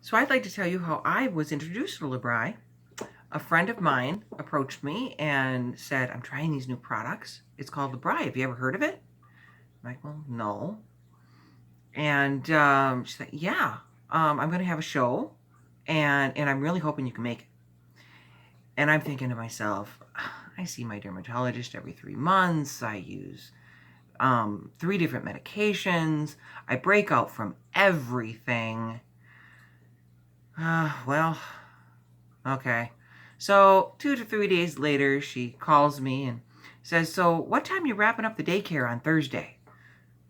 So I'd like to tell you how I was introduced to LeBry. A friend of mine approached me and said, I'm trying these new products. It's called LeBry. Have you ever heard of it? I'm like, well, no. And she said, yeah, I'm going to have a show and I'm really hoping you can make it. And I'm thinking to myself, I see my dermatologist every 3 months. I use 3 different medications. I break out from everything. Well, okay. So 2 to 3 days later, she calls me and says, so what time are you wrapping up the daycare on Thursday?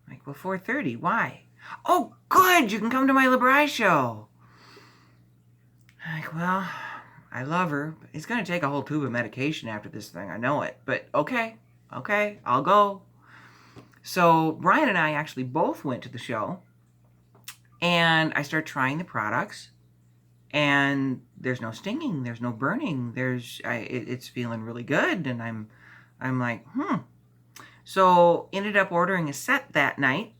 I'm like, well, 4:30. Why? Oh, good. You can come to my LeBry show. I'm like, well, I love her. It's going to take a whole tube of medication after this thing. I know it. But okay, I'll go. So Brian and I actually both went to the show, and I start trying the products, and there's no stinging, there's no burning, it's feeling really good, and I'm like, So ended up ordering a set that night,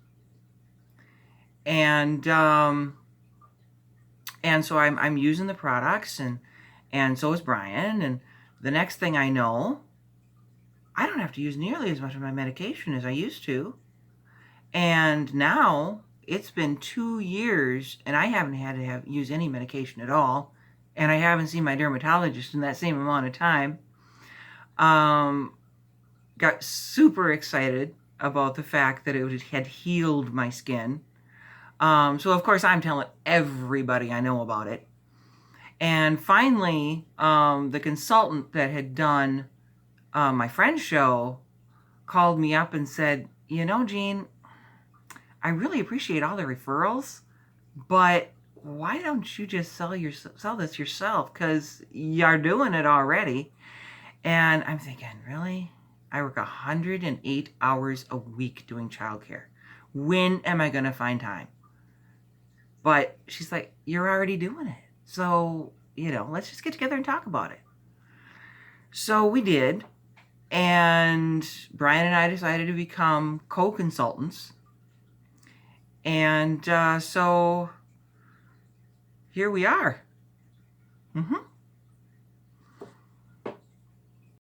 and so I'm using the products, and so is Brian, and the next thing I know, I don't have to use nearly as much of my medication as I used to. And now it's been 2 years and I haven't had to use any medication at all. And I haven't seen my dermatologist in that same amount of time. Um, got super excited about the fact that it had healed my skin. So of course I'm telling everybody I know about it. And finally, the consultant that had done my friend's show called me up and said, you know, Jean, I really appreciate all the referrals, but why don't you just sell this yourself? Because you're doing it already. And I'm thinking, really? I work 108 hours a week doing childcare. When am I going to find time? But she's like, you're already doing it. So, let's just get together and talk about it. So we did. And Brian and I decided to become co-consultants. And so here we are.